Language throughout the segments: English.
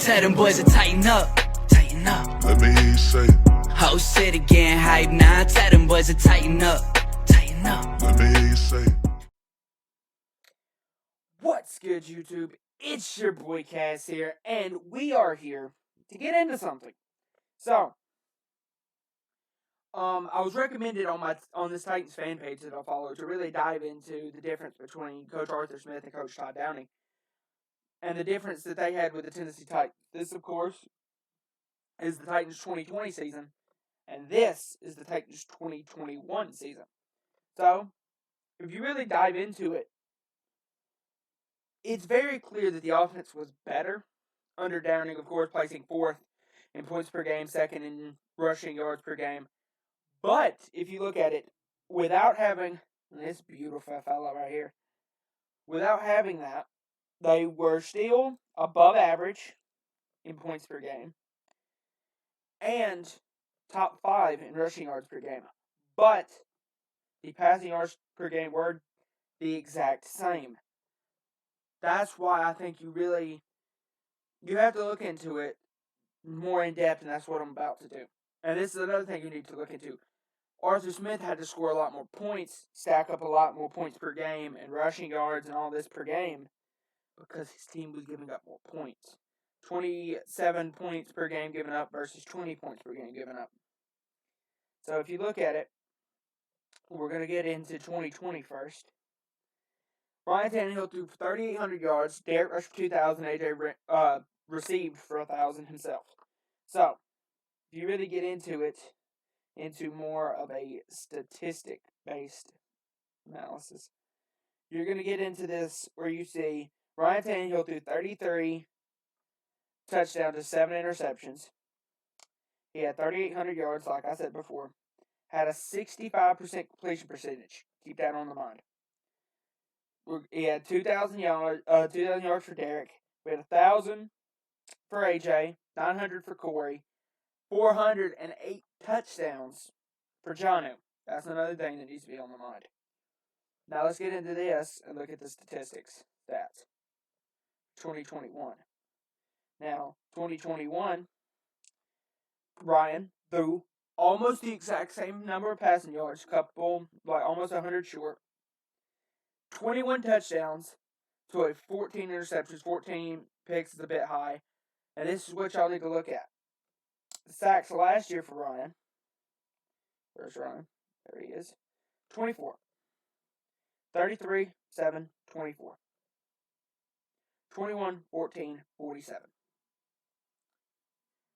Tell them boys to tighten up, tighten up. Let me hear you say it. Whole city getting hype now. Tell them boys to tighten up, tighten up. Let me hear you say it. What's good, YouTube? It's your boy Cass here, and we are here to get into something. So, I was recommended on this Titans fan page that I follow to really dive into the difference between Coach Arthur Smith and Coach Todd Downing, and the difference that they had with the Tennessee Titans. This, of course, is the Titans 2020 season, and this is the Titans 2021 season. So, if you really dive into it, it's very clear that the offense was better under Downing, of course, placing 4th in points per game, 2nd in rushing yards per game. But if you look at it, without having this beautiful fella right here, without having that, they were still above average in points per game and top 5 in rushing yards per game. But the passing yards per game were the exact same. That's why I think you have to look into it more in depth, and that's what I'm about to do. And this is another thing you need to look into. Arthur Smith had to score a lot more points, stack up a lot more points per game, and rushing yards and all this per game, because his team was giving up more points. 27 points per game given up versus 20 points per game given up. So if you look at it, we're going to get into 2020 first. Ryan Tannehill threw for 3,800 yards. Derrick rushed for 2,000. AJ received for 1,000 himself. So, if you really get into it, into more of a statistic-based analysis, you're going to get into this where you see Ryan Tannehill threw 33 touchdowns to 7 interceptions. He had 3,800 yards, like I said before. Had a 65% completion percentage. Keep that on the mind. He had 2,000 yards for Derrick. We had 1,000 for AJ, 900 for Corey, 408 touchdowns for Jonnu. That's another thing that needs to be on the mind. Now let's get into this and look at the statistics. Stats. 2021. Now, 2021, Ryan threw almost the exact same number of passing yards, almost 100 short. 21 touchdowns to a 14 interceptions, 14 picks is a bit high. And this is what y'all need to look at. The sacks last year for Ryan. Where's Ryan? There he is. 24. 33, 7, 24. 21, 14, 47.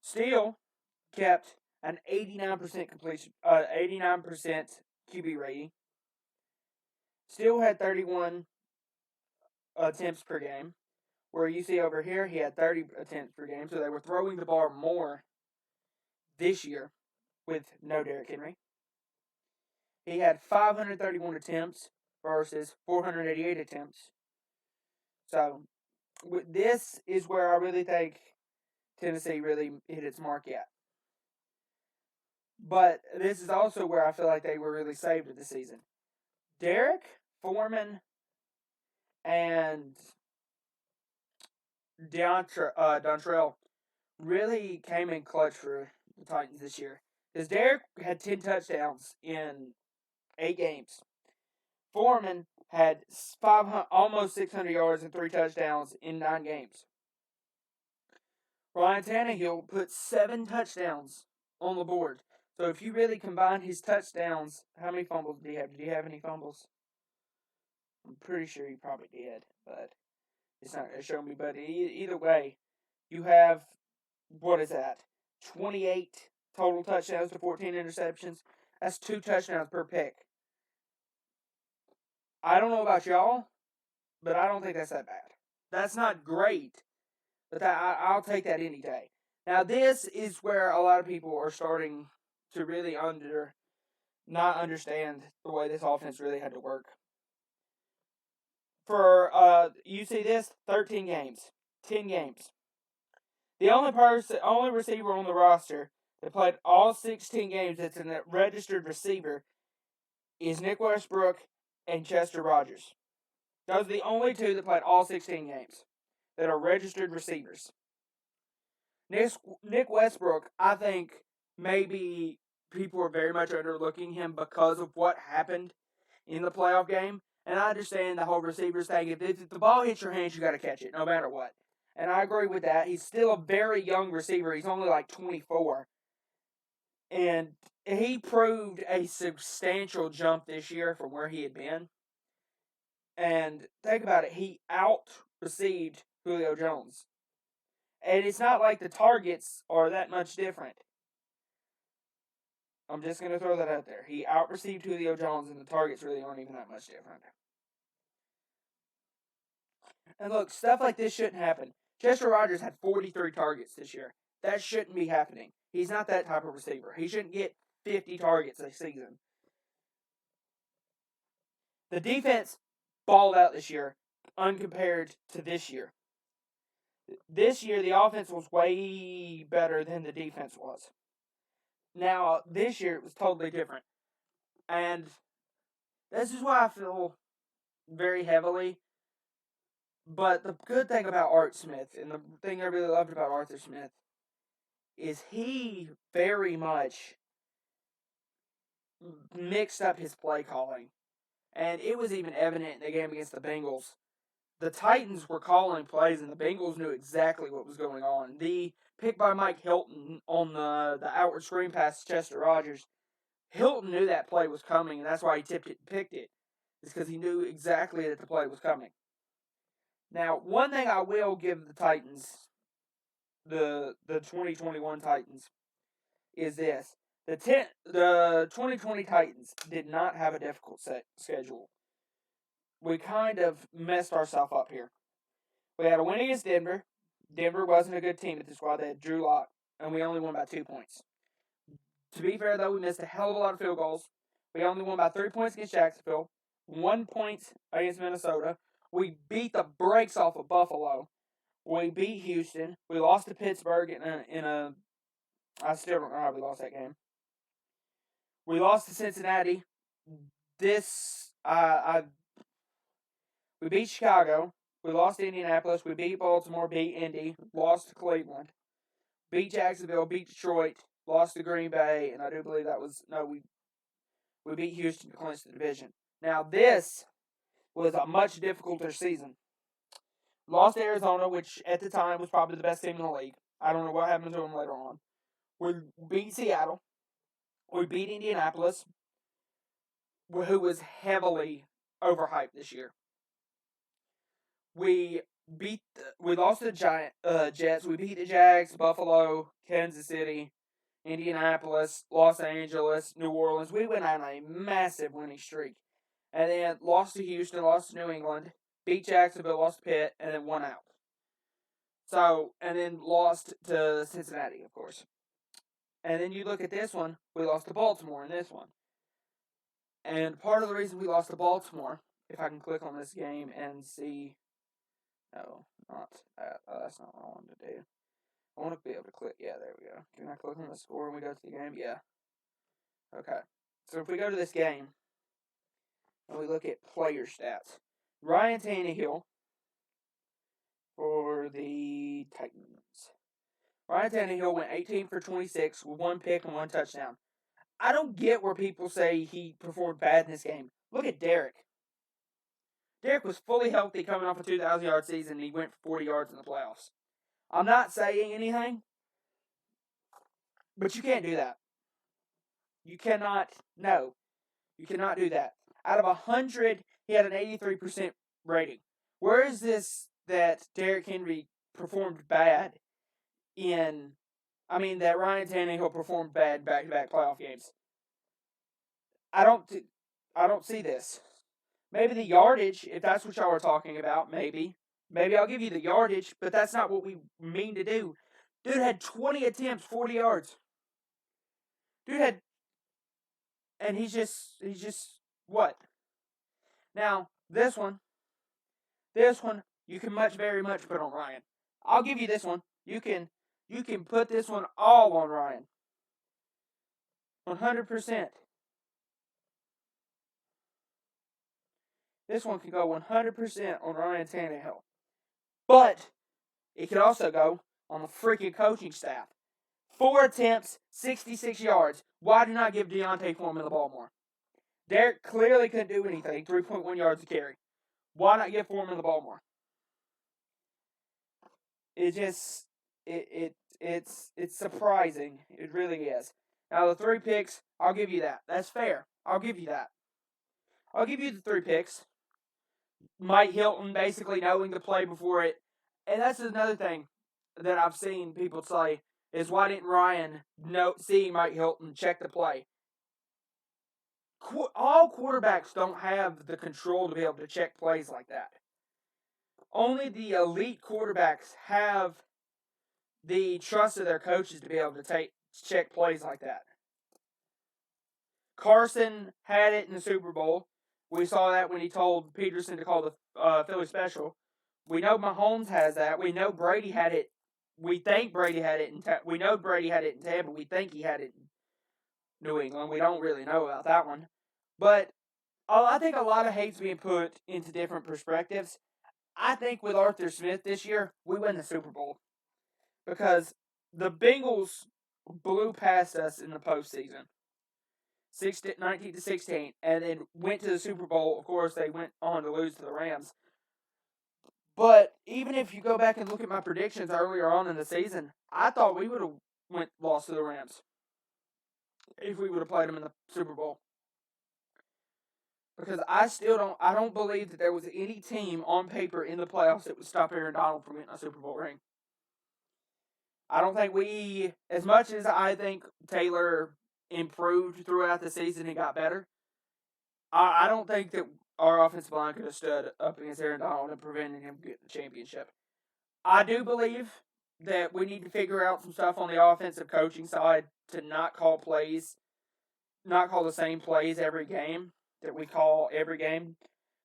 Still kept an 89% completion, 89% QB rating. Still had 31 attempts per game. Where you see over here, he had 30 attempts per game. So they were throwing the ball more this year with no Derrick Henry. He had 531 attempts versus 488 attempts. So this is where I really think Tennessee really hit its mark at. But this is also where I feel like they were really saved with the season. Derrick, Foreman, and Dontrell really came in clutch for the Titans this year. Because Derrick had 10 touchdowns in 8 games. Foreman had almost 600 yards and 3 touchdowns in 9 games. Ryan Tannehill put 7 touchdowns on the board. So if you really combine his touchdowns, how many fumbles did he have? Did he have any fumbles? I'm pretty sure he probably did, but it's not going to show me. But either way, you have, 28 total touchdowns to 14 interceptions. That's 2 touchdowns per pick. I don't know about y'all, but I don't think that's that bad. That's not great, but I'll take that any day. Now, this is where a lot of people are starting to really not understand the way this offense really had to work. You see this, 13 games, 10 games. The only receiver on the roster that played all 16 games that's a registered receiver is Nick Westbrook and Chester Rodgers. Those are the only 2 that played all 16 games that are registered receivers. Nick Westbrook, I think maybe people are very much underlooking him because of what happened in the playoff game. And I understand the whole receivers thing. If the ball hits your hands, you got to catch it, no matter what. And I agree with that. He's still a very young receiver. He's only like 24. And he proved a substantial jump this year from where he had been. And think about it, he out-received Julio Jones. And it's not like the targets are that much different. I'm just going to throw that out there. He out-received Julio Jones, and the targets really aren't even that much different. And look, stuff like this shouldn't happen. Chester Rodgers had 43 targets this year. That shouldn't be happening. He's not that type of receiver. He shouldn't get 50 targets a season. The defense balled out this year, uncompared to this year. This year, the offense was way better than the defense was. Now, this year, it was totally different. And this is why I feel very heavily. But the good thing about Art Smith, and the thing I really loved about Arthur Smith, is he very much mixed up his play calling. And it was even evident in the game against the Bengals. The Titans were calling plays, and the Bengals knew exactly what was going on. The pick by Mike Hilton on the outward screen pass to Chester Rodgers, Hilton knew that play was coming, and that's why he tipped it and picked it. It's because he knew exactly that the play was coming. Now, one thing I will give the Titans, the 2021 Titans, is this. The 2020 Titans did not have a difficult schedule. We kind of messed ourselves up here. We had a win against Denver. Denver wasn't a good team at this squad. They had Drew Lock, and we only won by 2 points. To be fair, though, we missed a hell of a lot of field goals. We only won by 3 points against Jacksonville, 1 point against Minnesota. We beat the brakes off of Buffalo. We beat Houston. We lost to Pittsburgh in a I still don't know how we lost that game. We lost to Cincinnati. We beat Chicago. We lost to Indianapolis. We beat Baltimore, beat Indy, lost to Cleveland, beat Jacksonville, beat Detroit, lost to Green Bay, and I do believe we beat Houston to clinch the division. Now this was a much difficulter season. Lost to Arizona, which at the time was probably the best team in the league. I don't know what happened to them later on. We beat Seattle. We beat Indianapolis, who was heavily overhyped this year. We lost to the Jets. We beat the Jags, Buffalo, Kansas City, Indianapolis, Los Angeles, New Orleans. We went on a massive winning streak. And then lost to Houston, lost to New England, beat Jacksonville, lost to Pitt, and then won out. So, and then lost to Cincinnati, of course. And then you look at this one, we lost to Baltimore in this one. And part of the reason we lost to Baltimore, if I can click on this game and see... No, not that. That's not what I wanted to do. I want to be able to click. Yeah, there we go. Can I click on the score when we go to the game? Yeah. Okay. So if we go to this game, and we look at player stats. Ryan Tannehill for the Titans. Ryan Tannehill went 18 for 26 with 1 pick and 1 touchdown. I don't get where people say he performed bad in this game. Look at Derrick. Derrick was fully healthy coming off a 2,000-yard season, and he went for 40 yards in the playoffs. I'm not saying anything, but you can't do that. You cannot do that. Out of 100, he had an 83% rating. Where is this that Derrick Henry performed bad that Ryan Tannehill performed bad back-to-back playoff games? I don't see this. Maybe the yardage, if that's what y'all are talking about, maybe. Maybe I'll give you the yardage, but that's not what we mean to do. Dude had 20 attempts, 40 yards. And he's just what? Now, this one, you can very much put on Ryan. I'll give you this one. You can put this one all on Ryan. 100%. This one can go 100% on Ryan Tannehill. But it could also go on the freaking coaching staff. 4 attempts, 66 yards. Why do not give Deontay Foreman the ball more? Derrick clearly couldn't do anything. 3.1 yards a carry. Why not give Foreman the ball more? It's surprising. It really is. Now the 3 picks, I'll give you that. That's fair. I'll give you that. I'll give you the 3 picks. Mike Hilton basically knowing the play before it. And that's another thing that I've seen people say is why didn't Ryan see Mike Hilton check the play? All quarterbacks don't have the control to be able to check plays like that. Only the elite quarterbacks have the trust of their coaches to be able to check plays like that. Carson had it in the Super Bowl. We saw that when he told Peterson to call the Philly special. We know Mahomes has that. We know Brady had it. We think Brady had it we know Brady had it in Tampa. We think he had it in New England. We don't really know about that one. But I think a lot of hate's being put into different perspectives. I think with Arthur Smith this year, we win the Super Bowl. Because the Bengals blew past us in the postseason. 19-16. And then went to the Super Bowl. Of course, they went on to lose to the Rams. But even if you go back and look at my predictions earlier on in the season, I thought we would have lost to the Rams if we would have played them in the Super Bowl. Because I don't believe that there was any team on paper in the playoffs that would stop Aaron Donald from getting a Super Bowl ring. I don't think as much as I think Taylor improved throughout the season and got better, I don't think that our offensive line could have stood up against Aaron Donald and prevented him from getting the championship. I do believe that we need to figure out some stuff on the offensive coaching side to not call the same plays every game that we call every game.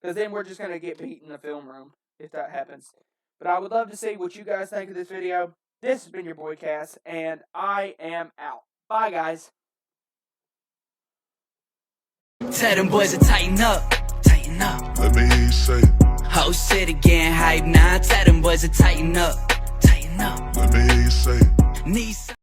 Because then we're just going to get beat in the film room if that happens. But I would love to see what you guys think of this video. This has been your boy Cass, and I am out. Bye, guys. Tell them boys to tighten up. Tighten up. Let me hear you say it. Whole city getting hype now. Tell them boys to tighten up. Tighten up. Let me hear you say it. Nissan.